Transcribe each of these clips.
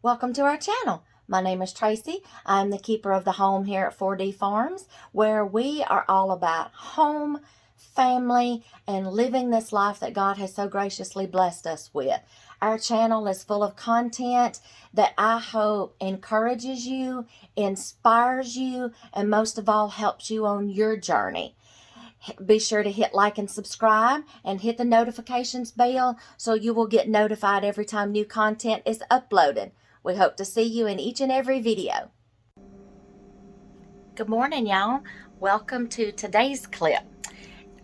Welcome to our channel. My name is Tracy. I'm the keeper of the home here at 4D Farms, where we are all about home, family, and living this life that God has so graciously blessed us with. Our channel is full of content that I hope encourages you, inspires you, and most of all helps you on your journey. Be sure to hit like and subscribe and hit the notifications bell so you will get notified every time new content is uploaded. We hope to see you in each and every video. Good morning, y'all. Welcome to today's clip.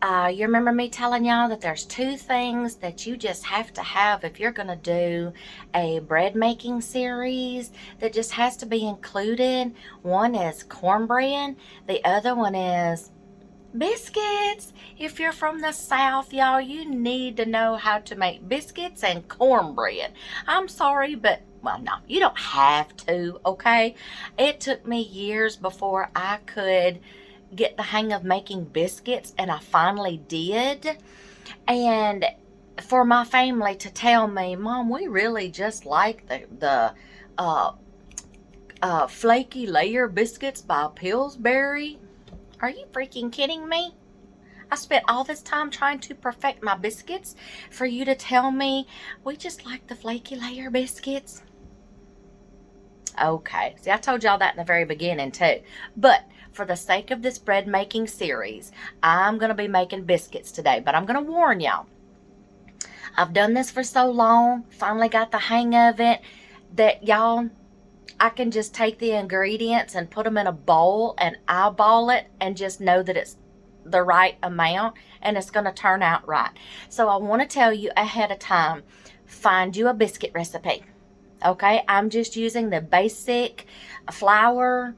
You remember me telling y'all that there's two things that you just have to have if you're going to do a bread making series that just has to be included. One is cornbread. The other one is biscuits. If you're from the South, y'all, you need to know how to make biscuits and cornbread. I'm sorry, but well, no, you don't have to, okay? It took me years before I could get the hang of making biscuits, and I finally did. And for my family to tell me, Mom, we really just like the flaky layer biscuits by Pillsbury. Are you freaking kidding me? I spent all this time trying to perfect my biscuits for you to tell me we just like the flaky layer biscuits? Okay, see, I told y'all that in the very beginning too. But for the sake of this bread making series, I'm going to be making biscuits today. But I'm going to warn y'all, I've done this for so long, finally got the hang of it, that y'all, I can just take the ingredients and put them in a bowl and eyeball it and just know that it's the right amount and it's going to turn out right. So I want to tell you ahead of time, find you a biscuit recipe. Okay, I'm just using the basic flour,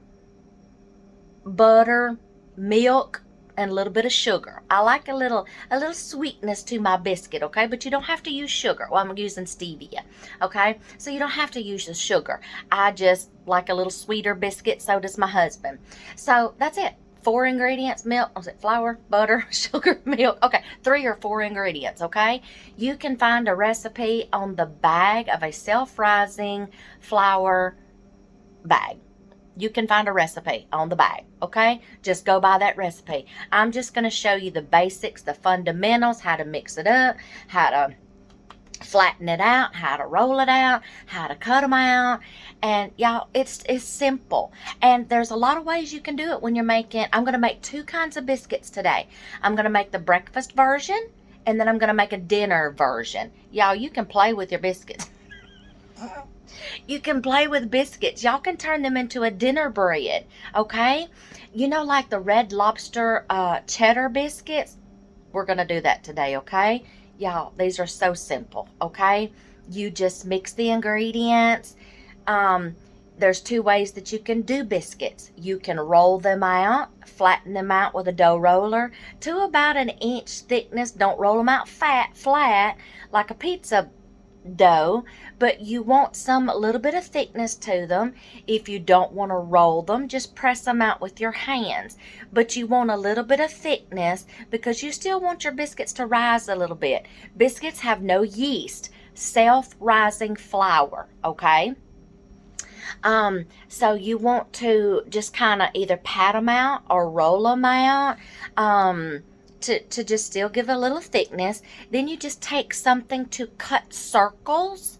butter, milk, and a little bit of sugar. I like a little sweetness to my biscuit, okay? But you don't have to use sugar. Well, I'm using stevia, okay? So you don't have to use the sugar. I just like a little sweeter biscuit. So does my husband. So that's it. 4 ingredients: milk, was it flour, butter, sugar, milk? Okay, 3 or 4 ingredients, okay? You can find a recipe on the bag of a self-rising flour bag. You can find a recipe on the bag, okay? Just go by that recipe. I'm just going to show you the basics, the fundamentals, how to mix it up, how to flatten it out, how to roll it out, how to cut them out. And y'all, it's simple. And there's a lot of ways you can do it when you're making. I'm going to make 2 kinds of biscuits today. I'm going to make the breakfast version, and then I'm going to make a dinner version. Y'all, you can play with your biscuits. You can play with biscuits. Y'all can turn them into a dinner bread, okay? You know, like the Red Lobster cheddar biscuits? We're going to do that today, okay? Y'all, these are so simple, okay? You just mix the ingredients. There's 2 ways that you can do biscuits. You can roll them out, flatten them out with a dough roller to about 1 inch thickness. Don't roll them out flat like a pizza dough, but you want some little bit of thickness to them. If you don't want to roll them, just press them out with your hands, but you want a little bit of thickness because you still want your biscuits to rise a little bit. Biscuits have no yeast, self-rising flour, okay? So you want to just kind of either pat them out or roll them out, to just still give a little thickness. Then you just take something to cut circles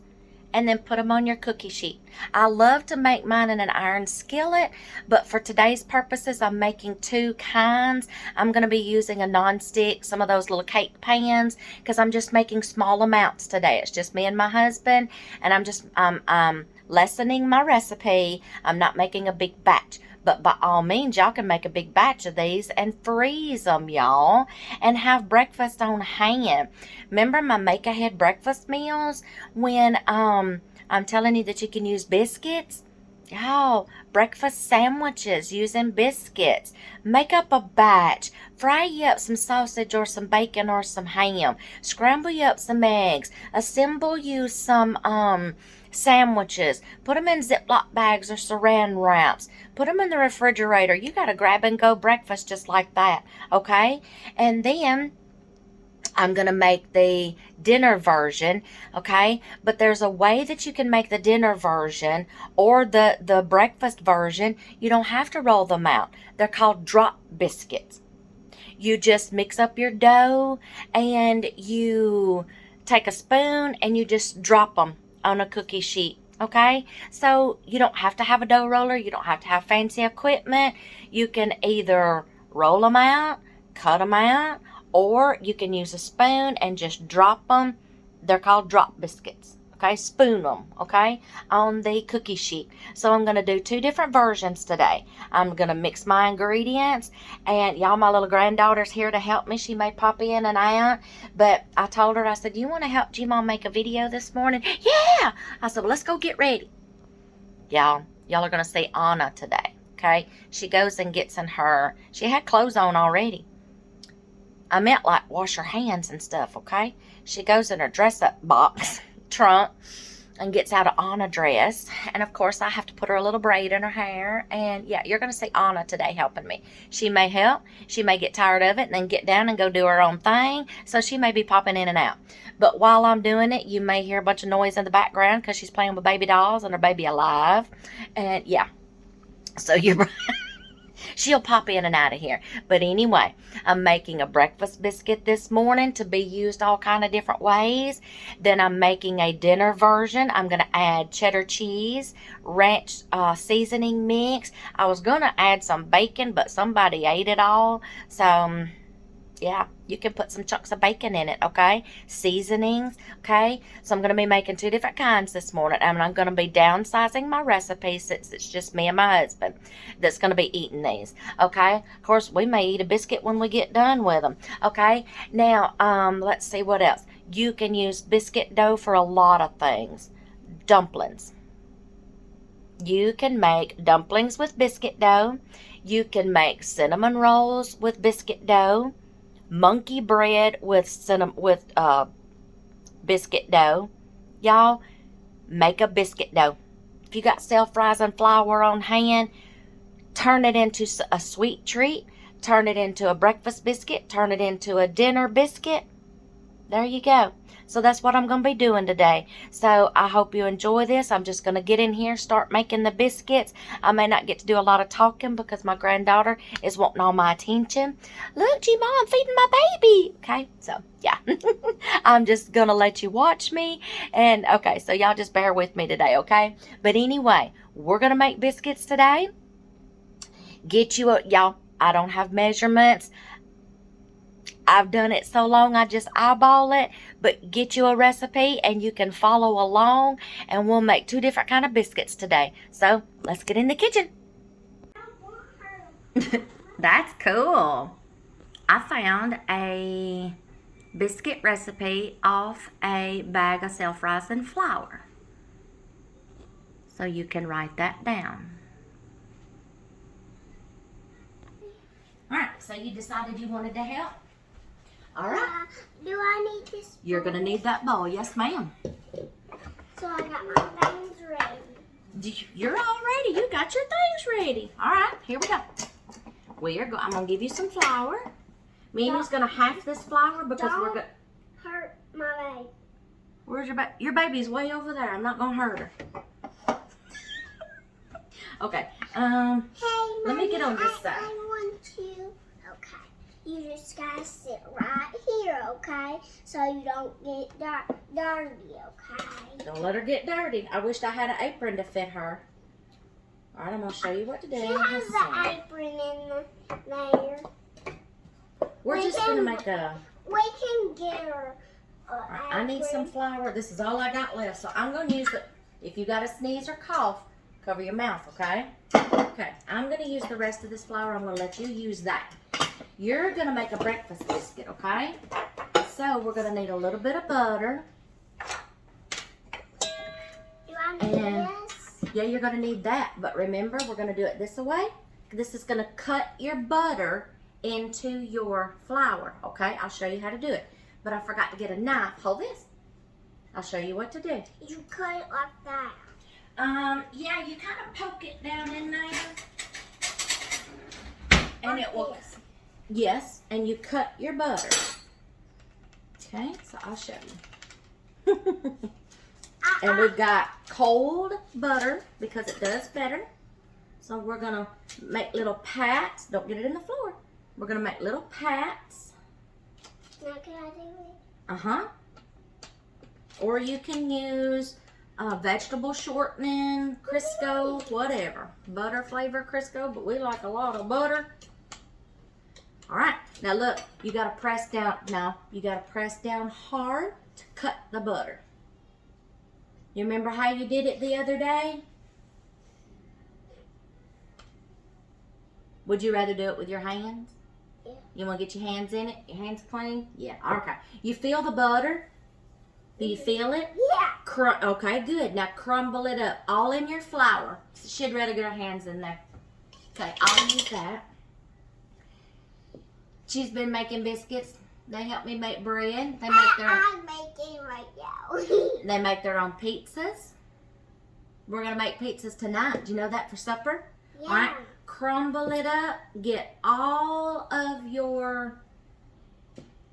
and then put them on your cookie sheet. I love to make mine in an iron skillet, but for today's purposes, I'm making 2 kinds. I'm going to be using a non-stick, some of those little cake pans, because I'm just making small amounts today. It's just me and my husband, and I'm lessening my recipe. I'm not making a big batch. But by all means, y'all can make a big batch of these and freeze them, y'all, and have breakfast on hand. Remember my make-ahead breakfast meals when I'm telling you that you can use biscuits? Y'all, breakfast sandwiches using biscuits. Make up a batch. Fry you up some sausage or some bacon or some ham. Scramble you up some eggs. Assemble you some sandwiches. Put them in Ziploc bags or saran wraps. Put them in the refrigerator. You got a grab and go breakfast just like that, okay? And then I'm going to make the dinner version, okay? But there's a way that you can make the dinner version or the breakfast version. You don't have to roll them out. They're called drop biscuits. You just mix up your dough and you take a spoon and you just drop them on a cookie sheet, okay? So you don't have to have a dough roller. You don't have to have fancy equipment. You can either roll them out, cut them out, or you can use a spoon and just drop them. They're called drop biscuits, okay? Spoon them, okay, on the cookie sheet. So I'm going to do 2 different versions today. I'm going to mix my ingredients, and y'all, my little granddaughter's here to help me. She may pop in and out, but I told her, I said, you want to help G-Mom make a video this morning? Yeah! I said, well, let's go get ready. Y'all are going to see Anna today, okay? She goes and gets in her, she had clothes on already. I meant like wash her hands and stuff, okay? She goes in her dress-up box, trunk, and gets out an Anna dress. And, of course, I have to put her a little braid in her hair. And, yeah, you're going to see Anna today helping me. She may help. She may get tired of it and then get down and go do her own thing. So she may be popping in and out. But while I'm doing it, you may hear a bunch of noise in the background because she's playing with baby dolls and her baby alive. And, yeah. So you're... She'll pop in and out of here. But anyway, I'm making a breakfast biscuit this morning to be used all kind of different ways. Then I'm making a dinner version. I'm going to add cheddar cheese, ranch seasoning mix. I was going to add some bacon, but somebody ate it all. So, yeah, you can put some chunks of bacon in it, okay? Seasonings, okay? So I'm going to be making 2 different kinds this morning. And I'm going to be downsizing my recipe since it's just me and my husband that's going to be eating these, okay? Of course, we may eat a biscuit when we get done with them, okay? Now, let's see what else. You can use biscuit dough for a lot of things. Dumplings. You can make dumplings with biscuit dough. You can make cinnamon rolls with biscuit dough. Monkey bread with biscuit dough. Y'all, make a biscuit dough. If you got self-rising flour on hand, turn it into a sweet treat. Turn it into a breakfast biscuit. Turn it into a dinner biscuit. There you go. So that's what I'm going to be doing today. So I hope you enjoy this. I'm just going to get in here, start making the biscuits. I may not get to do a lot of talking because my granddaughter is wanting all my attention. Look, G-Mom, I'm feeding my baby. Okay, so yeah. I'm just going to let you watch me. And okay, so y'all just bear with me today, okay? But anyway, we're going to make biscuits today. Get you a, y'all, I don't have measurements. I've done it so long, I just eyeball it. But get you a recipe and you can follow along. And we'll make 2 different kind of biscuits today. So, let's get in the kitchen. That's cool. I found a biscuit recipe off a bag of self-rising flour. So you can write that down. Alright, so you decided you wanted to help? Alright. Do I need this? You're going to need that bowl. Yes, ma'am. So I got my things ready. You're all ready. You got your things ready. Alright, here we go. I'm going to give you some flour. Mimi's going to half this flour because we're going to... hurt my baby. Where's your baby? Your baby's way over there. I'm not going to hurt her. Okay. Hey, let me get on this side. I want you. Okay. You just gotta sit right here, okay? So you don't get dirty, okay? Don't let her get dirty. I wished I had an apron to fit her. All right, I'm going to show you what to do. She has the apron in there. We're just going to make a... We can get her Right, I need some flour. This is all I got left. So I'm going to use the... If you got to sneeze or cough, cover your mouth, okay? Okay, I'm going to use the rest of this flour. I'm going to let you use that. You're going to make a breakfast biscuit, okay? So we're going to need a little bit of butter. Do I need this? Yeah, you're going to need that. But remember, we're going to do it this way. This is going to cut your butter into your flour, okay? I'll show you how to do it. But I forgot to get a knife. Hold this. I'll show you what to do. You cut it like that. Yeah, you kind of poke it down in there. And like it will... This. Yes, and you cut your butter. Okay, so I'll show you. And we've got cold butter because it does better. So we're gonna make little pats. Don't get it in the floor. We're gonna make little pats. Now can I do it? Uh-huh. Or you can use vegetable shortening, Crisco, whatever. Butter flavor Crisco, but we like a lot of butter. All right, now look, you gotta press down, you gotta press down hard to cut the butter. You remember how you did it the other day? Would you rather do it with your hands? Yeah. You wanna get your hands in it? Your hands clean? Yeah, okay. You feel the butter? Do you feel it? Yeah. Okay, good. Now crumble it up all in your flour. She'd rather get her hands in there. Okay, I'll use that. She's been making biscuits. They help me make bread. They make their I'm making right now. They make their own pizzas. We're gonna make pizzas tonight. Do you know that for supper? Yeah. All right. Crumble it up. Get all of your.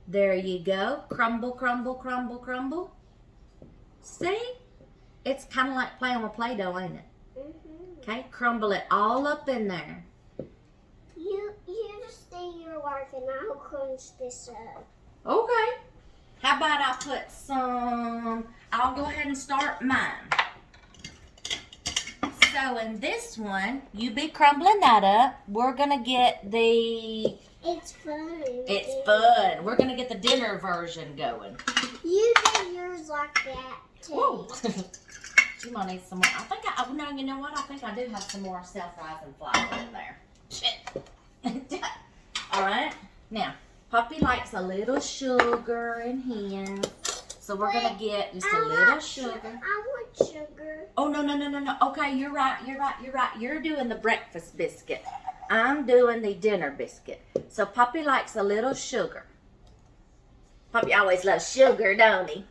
There you go. Crumble, crumble, crumble, crumble. See? It's kind of like playing with Play-Doh, ain't it? Mm-hmm. Okay. Crumble it all up in there. You just stay your work and I'll crunch this up. Okay. How about I put some, I'll go ahead and start mine. So in this one, you be crumbling that up. We're going to get the... It's fun. It's fun. We're going to get the dinner version going. You do yours like that too. Whoa. You might need some more. I think no, you know what? I think I do have some more self-rising flour in there. Shit. All right. Now, Poppy likes a little sugar in here. So we're going to get just a little sugar. I want sugar. Oh, no. Okay, you're right. You're doing the breakfast biscuit. I'm doing the dinner biscuit. So Poppy likes a little sugar. Poppy always loves sugar, don't he?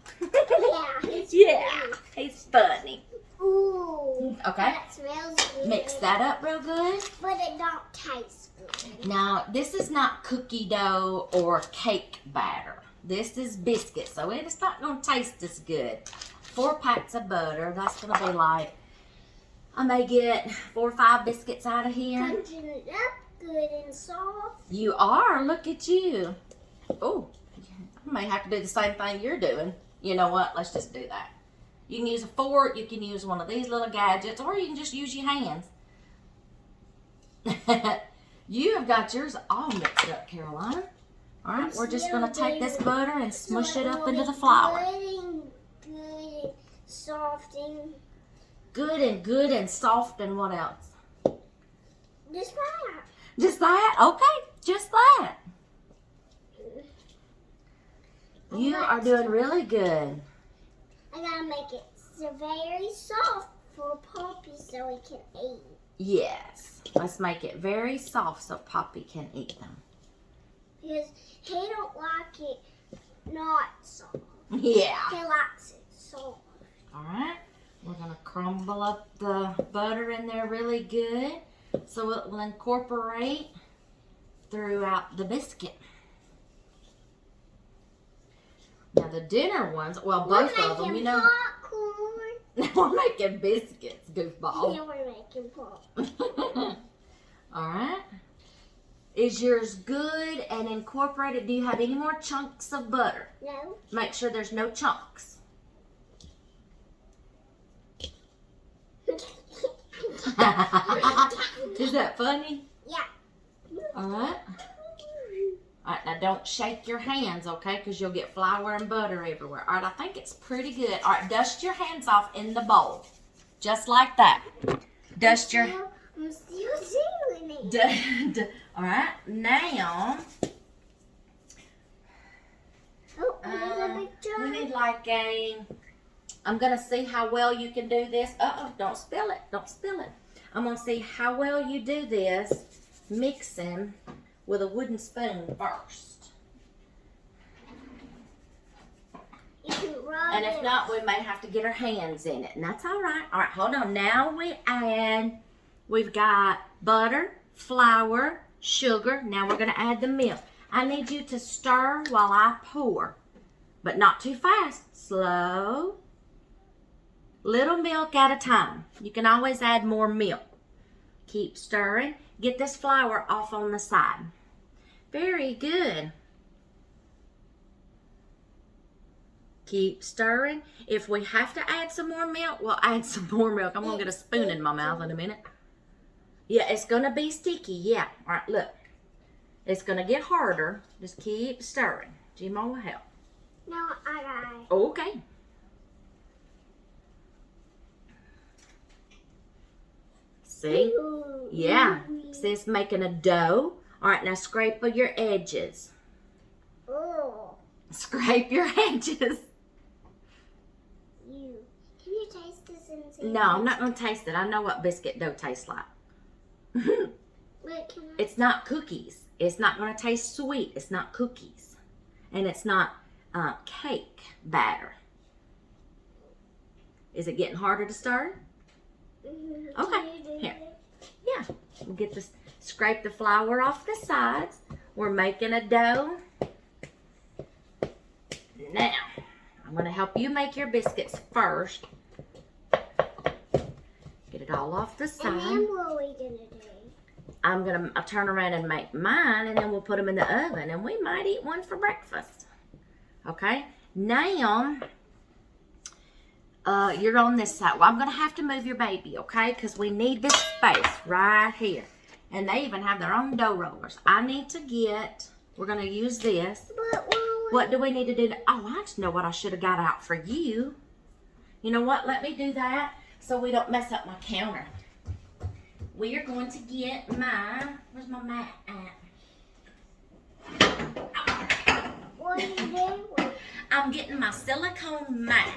Yeah. He's funny. Ooh. Okay. That smells good. Mix that up real good. But it don't taste good. Now, this is not cookie dough or cake batter. This is biscuit, so it's not going to taste as good. 4 packs of butter. That's going to be like, I may get 4 or 5 biscuits out of here. Crunching it up good and soft. You are. Look at you. Oh, I may have to do the same thing you're doing. You know what? Let's just do that. You can use a fork. You can use one of these little gadgets, or you can just use your hands. You have got yours all mixed up, Caroline. All right, we're just going to take this butter and smush it up into the flour. Good and soft and... Good and soft and what else? Just that. Just that? Okay, just that. You are doing really good. I gotta make it so very soft for Poppy so he can eat. Yes, let's make it very soft so Poppy can eat them. Because he don't like it not soft. Yeah. He likes it soft. All right, we're gonna crumble up the butter in there really good so it will incorporate throughout the biscuit. Now the dinner ones, well, both of them, you know. Popcorn. We're making biscuits, goofball. Yeah, we're making popcorn. All right. Is yours good and incorporated? Do you have any more chunks of butter? No. Make sure there's no chunks. Is that funny? Yeah. All right. All right, now don't shake your hands, okay? Because you'll get flour and butter everywhere. All right, I think it's pretty good. All right, dust your hands off in the bowl. Just like that. Dust your... I'm still doing it. All right, now... Oh, there's a big jar. we need like a... I'm going to see how well you can do this. Uh-oh, don't spill it. Don't spill it. I'm going to see how well you do this mixing with a wooden spoon first. And if not, we may have to get our hands in it. And that's all right. All right, hold on. Now we've got butter, flour, sugar. Now we're going to add the milk. I need you to stir while I pour. but not too fast. Slow. Little milk at a time. You can always add more milk. Keep stirring. Get this flour off on the side. Very good. Keep stirring. If we have to add some more milk, we'll add some more milk. I'm going to get a spoon in my mouth in a minute. Yeah, it's going to be sticky. Yeah. All right, look. It's going to get harder. Just keep stirring. G-Mo will help. No, I got it. Okay. See? Ooh, Yeah. ooh. See, it's making a dough. All right, now scrape your edges. Oh. Scrape your edges. Can you taste this and see? No, I'm not going to taste it. I know what biscuit dough tastes like. Wait, can I? It's not cookies. It's not going to taste sweet. It's not cookies. And it's not cake batter. Is it getting harder to stir? Okay, here. Yeah, we'll get this. Scrape the flour off the sides. We're making a dough. Now, I'm going to help you make your biscuits first. Get it all off the side. And then what are we going to do? I'm going to turn around and make mine, and then we'll put them in the oven, and we might eat one for breakfast. Okay? Now, you're on this side. Well, I'm going to have to move your baby, okay? Because we need this space right here. And they even have their own dough rollers. I need to get, we're going to use this. But What do we need to do? Oh, I just know what I should have got out for you. You know what? Let me do that so we don't mess up my counter. We are going to get where's my mat at? what are you doing? I'm getting my silicone mat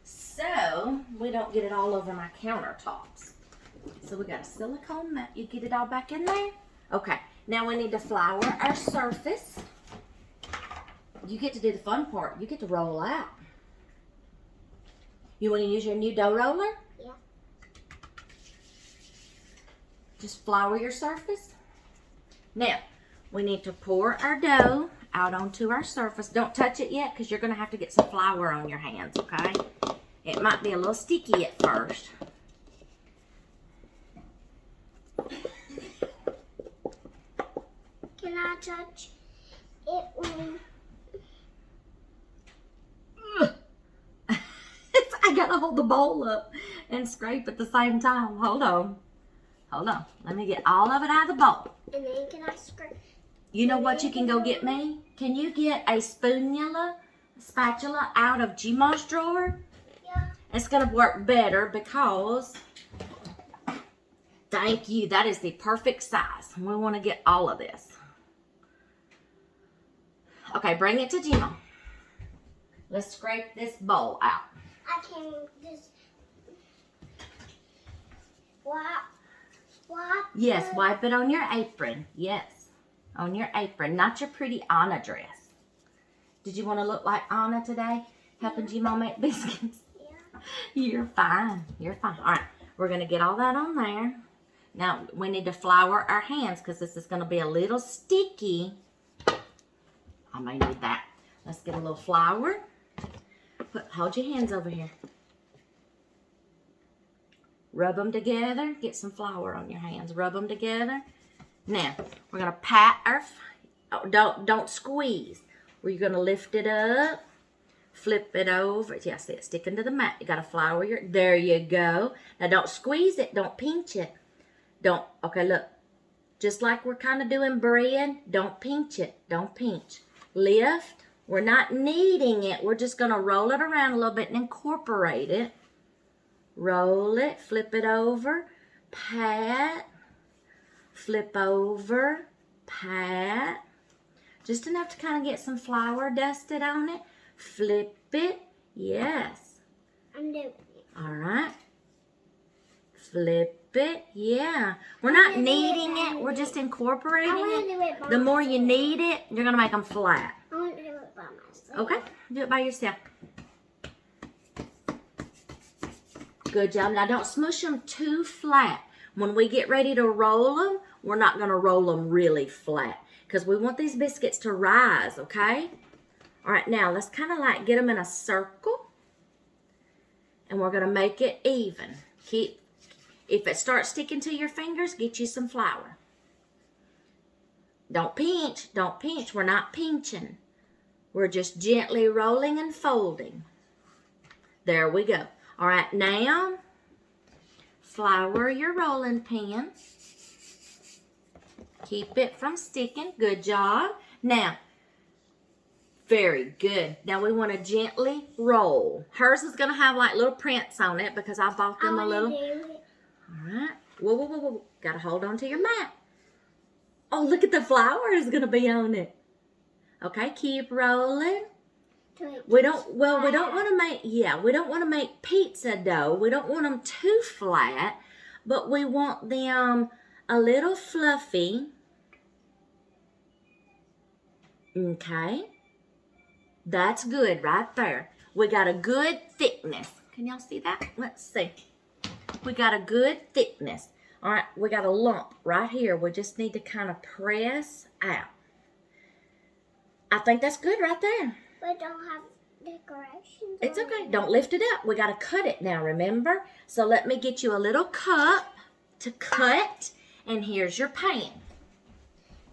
so we don't get it all over my countertops. So we got a silicone mat. You get it all back in there? Okay. Now we need to flour our surface. You get to do the fun part. You get to roll out. You want to use your new dough roller? Yeah. Just flour your surface. Now, we need to pour our dough out onto our surface. Don't touch it yet because you're going to have to get some flour on your hands, okay? It might be a little sticky at first. Can I touch it when... I got to hold the bowl up and scrape at the same time. Hold on. Hold on. Let me get all of it out of the bowl. And then can I scrape? You know what you can go get me? Can you get a spatula out of G-Mo's drawer? Yeah. It's going to work better because, thank you, that is the perfect size. We want to get all of this. Okay, bring it to G-Mo. Let's scrape this bowl out. I can just wipe. Yes, wipe it on your apron. Yes, on your apron, not your pretty Anna dress. Did you want to look like Anna today, helping G-Mo make biscuits? Yeah. You're fine. You're fine. All right, we're going to get all that on there. Now, we need to flour our hands because this is going to be a little sticky. I may need that. Let's get a little flour. Hold your hands over here. Rub them together. Get some flour on your hands. Rub them together. Now, we're going to pat our... don't squeeze. We're going to lift it up. Flip it over. Yeah, see it sticking to the mat. You got to flour your... There you go. Now, don't squeeze it. Don't pinch it. Don't... Okay, look. Just like we're kind of doing bread, don't pinch it. Don't pinch. Lift. We're not kneading it. We're just going to roll it around a little bit and incorporate it. Roll it. Flip it over. Pat. Flip over. Pat. Just enough to kind of get some flour dusted on it. Flip it. Yes. I'm doing it. All right. Flip it. Yeah. We're not kneading it. We're just incorporating it. The more you knead it, you're going to make them flat. I want to do it by myself. Okay. Do it by yourself. Good job. Now, don't smush them too flat. When we get ready to roll them, we're not going to roll them really flat because we want these biscuits to rise, okay? All right, now let's kind of like get them in a circle. And we're going to make it even. If it starts sticking to your fingers, get you some flour. Don't pinch. Don't pinch. We're not pinching. We're just gently rolling and folding. There we go. All right, now flour your rolling pin. Keep it from sticking. Good job. Now, very good. Now we want to gently roll. Hers is going to have like little prints on it because I bought them a little. All right. Whoa, whoa, whoa, whoa. Got to hold on to your mat. Oh, look at the flour is going to be on it. Okay, keep rolling. We don't want to make pizza dough. We don't want them too flat, but we want them a little fluffy. Okay. That's good right there. We got a good thickness. Can y'all see that? Let's see. We got a good thickness. All right, we got a lump right here. We just need to kind of press out. I think that's good right there. We don't have decorations. It's okay. Don't lift it up. We got to cut it now, remember? So let me get you a little cup to cut. And here's your pan.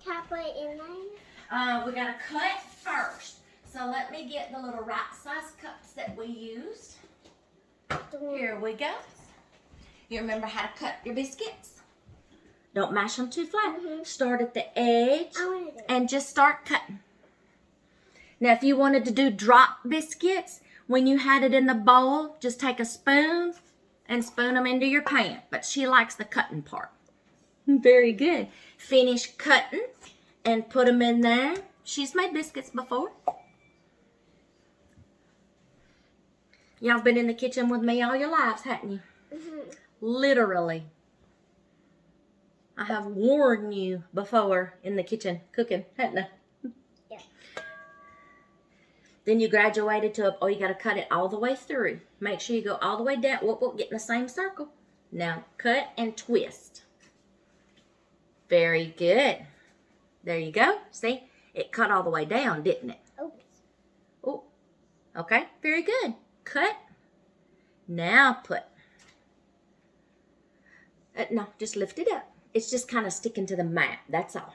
Can I put it in there? We got to cut first. So let me get the little right size cups that we used. Here we go. You remember how to cut your biscuits? Don't mash them too flat. Start at the edge and just start cutting. Now, if you wanted to do drop biscuits, when you had it in the bowl, just take a spoon and spoon them into your pan. But she likes the cutting part. Very good. Finish cutting and put them in there. She's made biscuits before. Y'all been in the kitchen with me all your lives, haven't you? Literally. I have worn you before in the kitchen cooking, haven't I? Yeah. Then you graduated to you got to cut it all the way through. Make sure you go all the way down. Whoop, get in the same circle. Now cut and twist. Very good. There you go. See? It cut all the way down, didn't it? Oops. Oh, okay. Very good. Cut. Now put. No, just lift it up. It's just kind of sticking to the mat. That's all.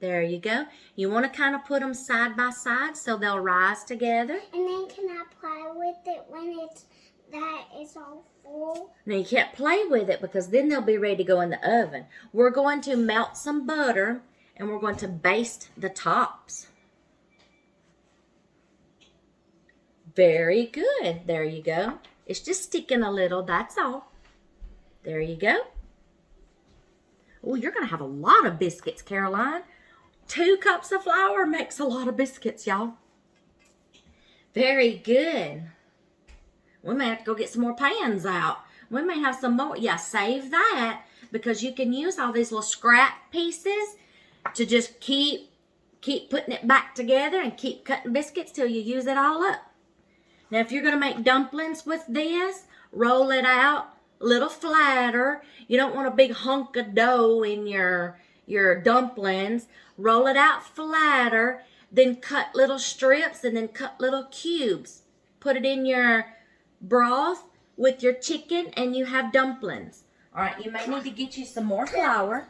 There you go. You want to kind of put them side by side so they'll rise together. And then can I play with it when it's all full? Now you can't play with it because then they'll be ready to go in the oven. We're going to melt some butter and we're going to baste the tops. Very good. There you go. It's just sticking a little, that's all. There you go. Oh, you're going to have a lot of biscuits, Caroline. 2 cups of flour makes a lot of biscuits, y'all. Very good. We may have to go get some more pans out. We may have some more. Yeah, save that because you can use all these little scrap pieces to just keep putting it back together and keep cutting biscuits till you use it all up. Now, if you're going to make dumplings with this, roll it out a little flatter. You don't want a big hunk of dough in your dumplings. Roll it out flatter, then cut little strips and then cut little cubes. Put it in your broth with your chicken and you have dumplings. All right, you may need to get you some more flour.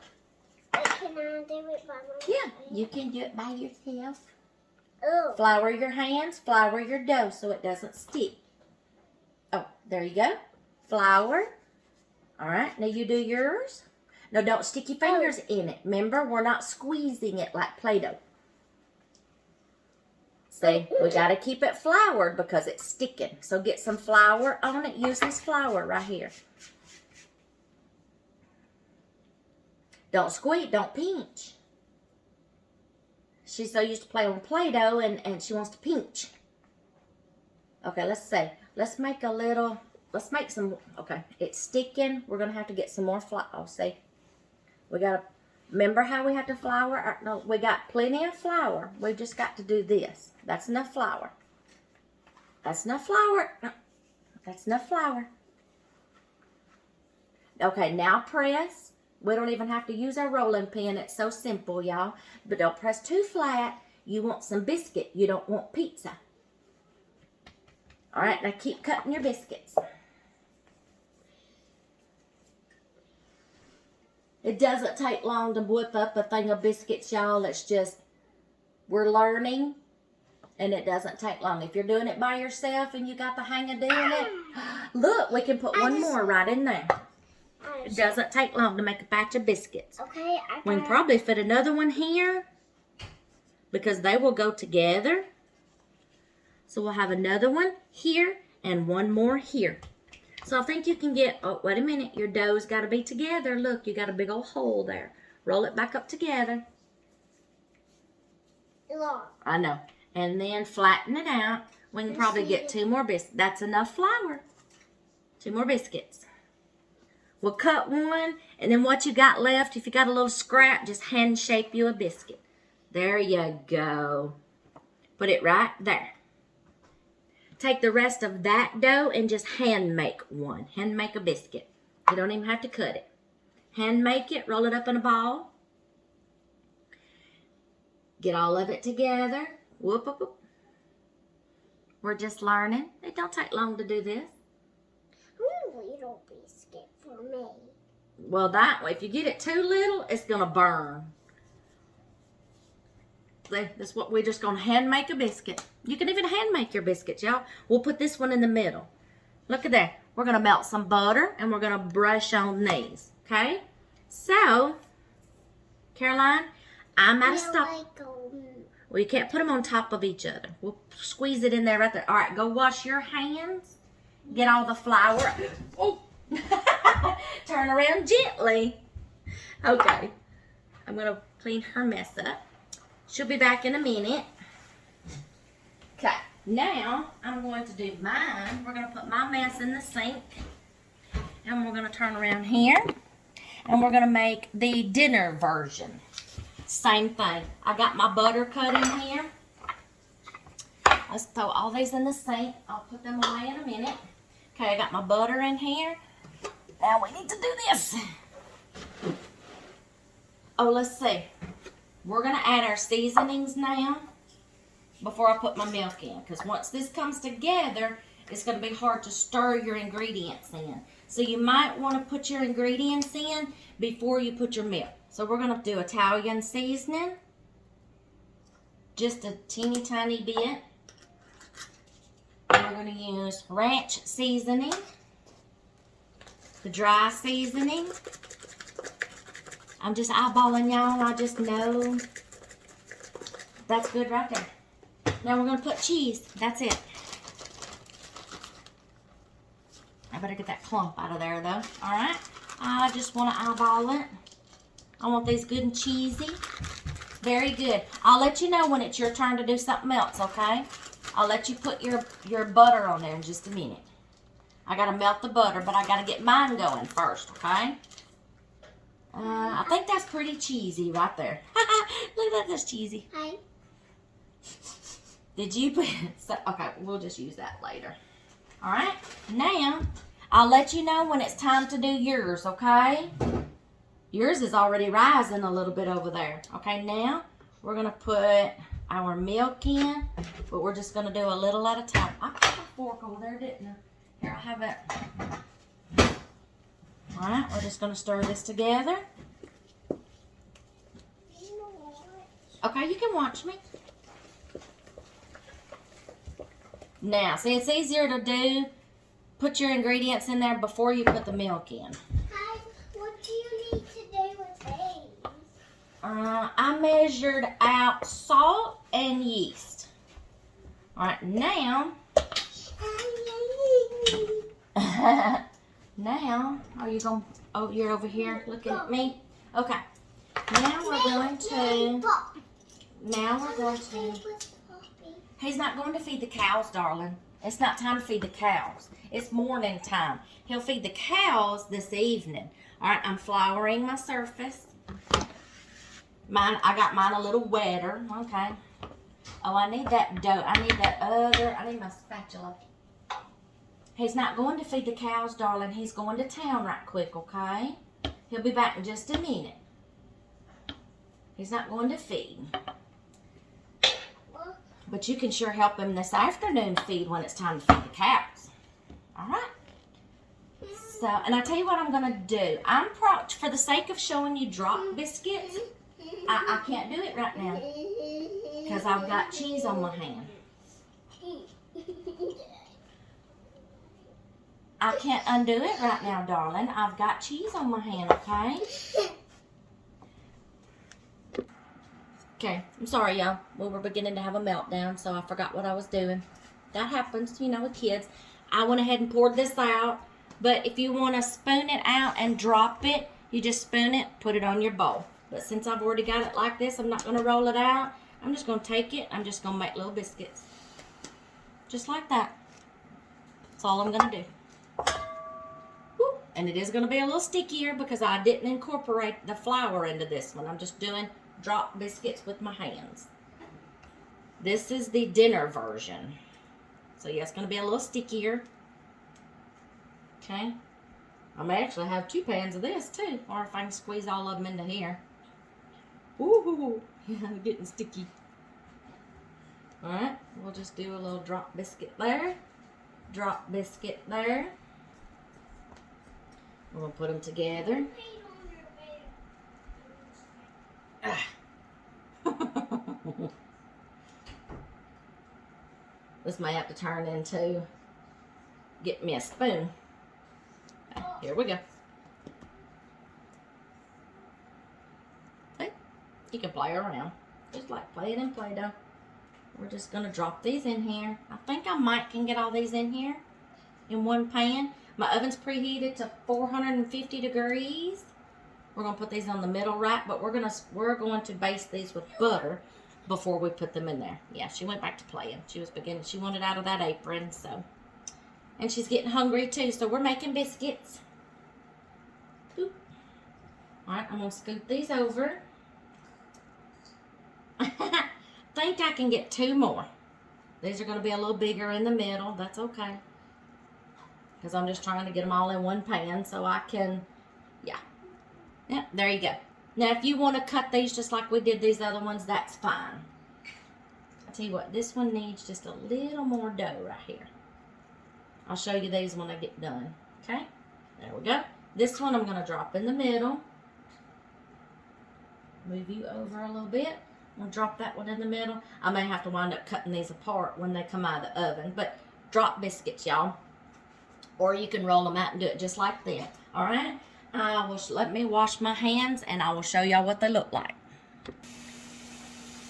Can I do it by myself? Yeah, you can do it by yourself. Oh. Flour your hands, flour your dough so it doesn't stick. Oh, there you go. Flour. All right, now you do yours. Now don't stick your fingers in it. Remember, we're not squeezing it like Play-Doh. See, we got to keep it floured because it's sticking. So get some flour on it. Use this flour right here. Don't squeeze, don't pinch. She's so used to play on Play-Doh and she wants to pinch. Okay, let's see. Let's make some, okay, it's sticking. We're going to have to get some more flour. Oh, see. We got to, remember how we had to flour? No, we got plenty of flour. We just got to do this. That's enough flour. That's enough flour. No, that's enough flour. Okay, now press. We don't even have to use our rolling pin. It's so simple, y'all. But don't press too flat. You want some biscuit. You don't want pizza. All right, now keep cutting your biscuits. It doesn't take long to whip up a thing of biscuits, y'all. It's just, we're learning, and it doesn't take long. If you're doing it by yourself and you got the hang of doing it, look, we can put one more right in there. It doesn't take long to make a batch of biscuits. Okay, We can probably fit another one here because they will go together. So we'll have another one here and one more here. So I think you can get, oh, wait a minute, your dough's got to be together. Look, you got a big old hole there. Roll it back up together. Look. I know. And then flatten it out. We can probably get 2 more biscuits. That's enough flour. 2 more biscuits. We'll cut one, and then what you got left, if you got a little scrap, just hand shape you a biscuit. There you go. Put it right there. Take the rest of that dough and just hand make one. Hand make a biscuit. You don't even have to cut it. Hand make it, roll it up in a ball. Get all of it together. Whoop, whoop, whoop. We're just learning. It don't take long to do this. I want a little biscuit for me. Well, that way, if you get it too little, it's going to burn. That's what we're just going to hand make a biscuit. You can even hand make your biscuits, y'all. We'll put this one in the middle. Look at that. We're going to melt some butter, and we're going to brush on these. Okay? So, Caroline, I'm at a stop. Well, you can't put them on top of each other. We'll squeeze it in there right there. All right, go wash your hands. Get all the flour. Oh. Turn around gently. Okay. I'm going to clean her mess up. She'll be back in a minute. Okay. Now, I'm going to do mine. We're going to put my mess in the sink. And we're going to turn around here. And we're going to make the dinner version. Same thing. I got my butter cut in here. Let's throw all these in the sink. I'll put them away in a minute. Okay, I got my butter in here. Now we need to do this. Oh, let's see. We're going to add our seasonings now before I put my milk in. Because once this comes together, it's going to be hard to stir your ingredients in. So you might want to put your ingredients in before you put your milk. So we're going to do Italian seasoning. Just a teeny tiny bit. And we're going to use ranch seasoning. The dry seasoning. I'm just eyeballing y'all. I just know. That's good right there. Now we're going to put cheese. That's it. I better get that clump out of there though. Alright. I just want to eyeball it. I want these good and cheesy. Very good. I'll let you know when it's your turn to do something else, okay? I'll let you put your butter on there in just a minute. I got to melt the butter, but I got to get mine going first, okay? I think that's pretty cheesy right there. Look at that, that's cheesy. Hi. Did you put... Okay, we'll just use that later. All right, now I'll let you know when it's time to do yours, okay? Yours is already rising a little bit over there. Okay, now we're going to put our milk in, but we're just going to do a little at a time. I put my fork over there, didn't I? Here, I have it. All right, we're just going to stir this together. Okay, you can watch me. Now, see, it's easier to do. Put your ingredients in there before you put the milk in. Hi, what do you need to do with these? I measured out salt and yeast. All right, now. Now, are you going? Oh, you're over here looking at me. Okay. Now we're going to. Now we're going to. He's not going to feed the cows, darling. It's not time to feed the cows. It's morning time. He'll feed the cows this evening. All right, I'm flouring my surface. I got mine a little wetter. Okay. Oh, I need that dough. I need my spatula. He's not going to feed the cows, darling. He's going to town right quick, okay? He'll be back in just a minute. He's not going to feed. But you can sure help them this afternoon feed when it's time to feed the cows. All right? So, and I tell you what I'm going to do. For the sake of showing you drop biscuits, I can't do it right now because I've got cheese on my hand. I can't undo it right now, darling. I've got cheese on my hand, okay? Okay, I'm sorry, y'all. We were beginning to have a meltdown, so I forgot what I was doing. That happens, you know, with kids. I went ahead and poured this out, but if you want to spoon it out and drop it, you just spoon it, put it on your bowl. But since I've already got it like this, I'm not going to roll it out. I'm just going to take it. I'm just going to make little biscuits. Just like that. That's all I'm going to do. Woo. And it is going to be a little stickier because I didn't incorporate the flour into this one. I'm just doing drop biscuits with my hands. This is the dinner version. So yeah, it's going to be a little stickier. Okay. I may actually have 2 pans of this too. Or if I can squeeze all of them into here. Ooh, yeah, getting sticky. Alright, we'll just do a little drop biscuit there. Drop biscuit there. We're going to put them together. This may have to turn into get me a spoon. Okay, here we go. See? You can play around. Just like playing in Play-Doh. We're just going to drop these in here. I think I might can get all these in here in one pan. My oven's preheated to 450 degrees. We're going to put these on the middle rack, but we're going to baste these with butter before we put them in there. Yeah, she went back to playing. She wanted out of that apron, so. And she's getting hungry too, so we're making biscuits. Oop. All right, I'm going to scoot these over. I think I can get 2 more. These are going to be a little bigger in the middle. That's okay. Because I'm just trying to get them all in one pan so I can, yeah. Yeah, there you go. Now, if you want to cut these just like we did these other ones, that's fine. I'll tell you what, this one needs just a little more dough right here. I'll show you these when I get done. Okay? There we go. This one I'm going to drop in the middle. Move you over a little bit. I'm going to drop that one in the middle. I may have to wind up cutting these apart when they come out of the oven. But drop biscuits, y'all. Or you can roll them out and do it just like this. Alright? Let me wash my hands and I will show y'all what they look like.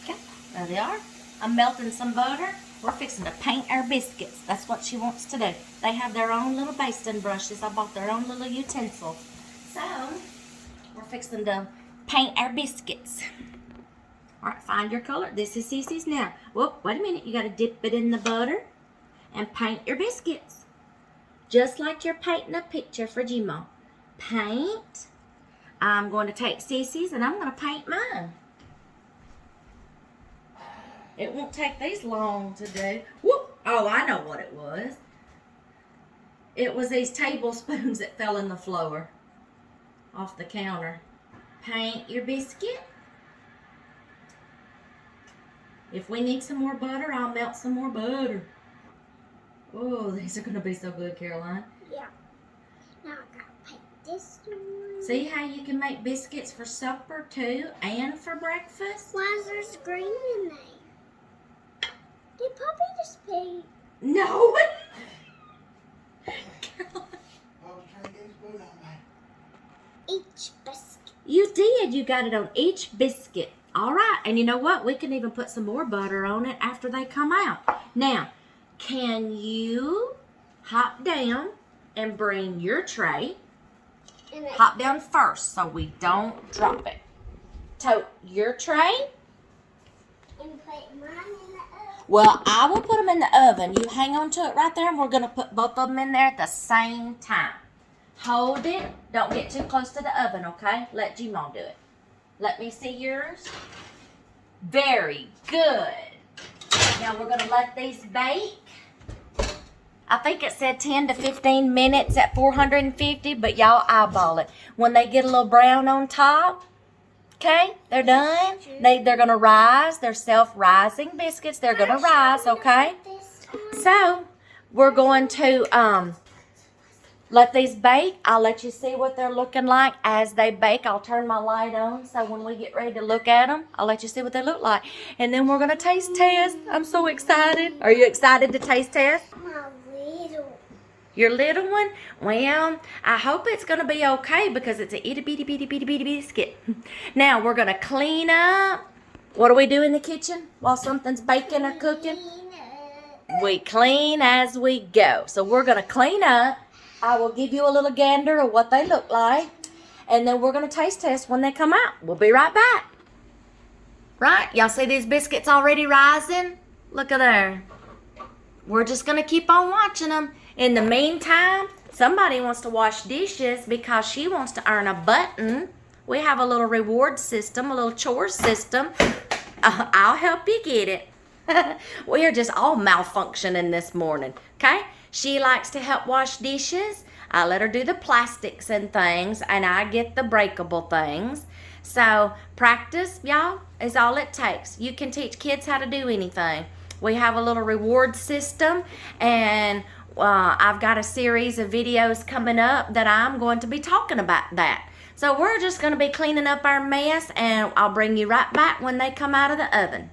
Okay, there they are. I'm melting some butter. We're fixing to paint our biscuits. That's what she wants to do. They have their own little basting brushes. I bought their own little utensils. So, we're fixing to paint our biscuits. Alright, find your color. This is Cece's now. Whoop, wait a minute. You got to dip it in the butter and paint your biscuits. Just like you're painting a picture for Gmo. Paint. I'm going to take Cece's and I'm going to paint mine. It won't take these long to do. Whoop! Oh, I know what it was. It was these tablespoons that fell in the floor off the counter. Paint your biscuit. If we need some more butter, I'll melt some more butter. Oh, these are going to be so good, Caroline. Yeah. Now I got to paint this one. See how you can make biscuits for supper too and for breakfast? Why is there green in there? Did Poppy just pee? No. Each biscuit. You did. You got it on each biscuit. All right. And you know what? We can even put some more butter on it after they come out. Now, can you hop down and bring your tray? Hop down first so we don't drop it. Tote your tray. And put mine in the oven. Well, I will put them in the oven. You hang on to it right there, and we're going to put both of them in there at the same time. Hold it. Don't get too close to the oven, okay? Let Gmo do it. Let me see yours. Very good. Now we're going to let these bake. I think it said 10 to 15 minutes at 450, but y'all eyeball it. When they get a little brown on top, Okay, they're done. They're going to rise. They're self-rising biscuits. They're going to rise, okay? So, we're going to let these bake. I'll let you see what they're looking like as they bake. I'll turn my light on so when we get ready to look at them, I'll let you see what they look like. And then we're going to taste test. I'm so excited. Are you excited to taste test? My little. Your little one? Well, I hope it's going to be okay because it's a itty bitty bitty bitty bitty biscuit. Now, we're going to clean up. What do we do in the kitchen while something's baking or cooking? We clean as we go. So we're going to clean up. I will give you a little gander of what they look like. And then we're going to taste test when they come out. We'll be right back. Right? Y'all see these biscuits already rising? Look at there. We're just going to keep on watching them. In the meantime, somebody wants to wash dishes because she wants to earn a button. We have a little reward system, a little chore system. I'll help you get it. We are just all malfunctioning this morning, okay? She likes to help wash dishes. I let her do the plastics and things, and I get the breakable things. So practice, y'all, is all it takes. You can teach kids how to do anything. We have a little reward system, and I've got a series of videos coming up that I'm going to be talking about that. So we're just going to be cleaning up our mess, and I'll bring you right back when they come out of the oven.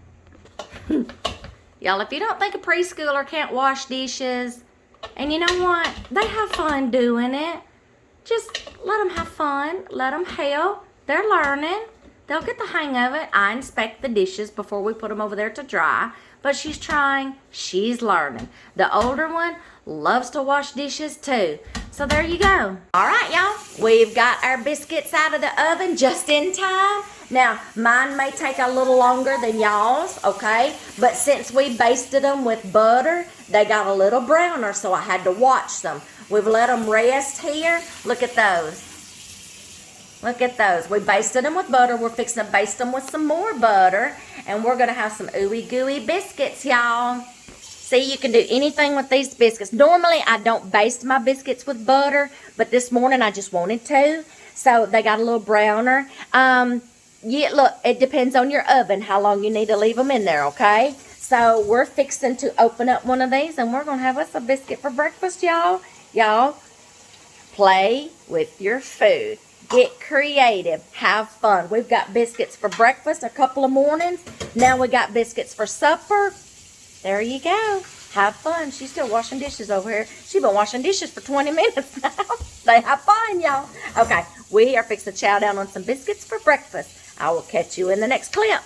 Y'all, if you don't think a preschooler can't wash dishes, and you know what? They have fun doing it. Just let them have fun. Let them help. They're learning. They'll get the hang of it. I inspect the dishes before we put them over there to dry. But she's trying. She's learning. The older one loves to wash dishes too. So there you go. All right, y'all. We've got our biscuits out of the oven just in time. Now, mine may take a little longer than y'all's, okay? But since we basted them with butter, they got a little browner, so I had to watch them. We've let them rest here. Look at those. Look at those. We basted them with butter. We're fixing to baste them with some more butter. And we're going to have some ooey gooey biscuits, y'all. See, you can do anything with these biscuits. Normally, I don't baste my biscuits with butter, but this morning I just wanted to. So they got a little browner. Yeah, look, it depends on your oven how long you need to leave them in there, okay? So we're fixing to open up one of these, and we're going to have us a biscuit for breakfast, y'all. Y'all, play with your food. Get creative. Have fun. We've got biscuits for breakfast a couple of mornings. Now we got biscuits for supper. There you go. Have fun. She's still washing dishes over here. She's been washing dishes for 20 minutes now. They have fun, y'all. Okay, we are fixing to chow down on some biscuits for breakfast. I will catch you in the next clip.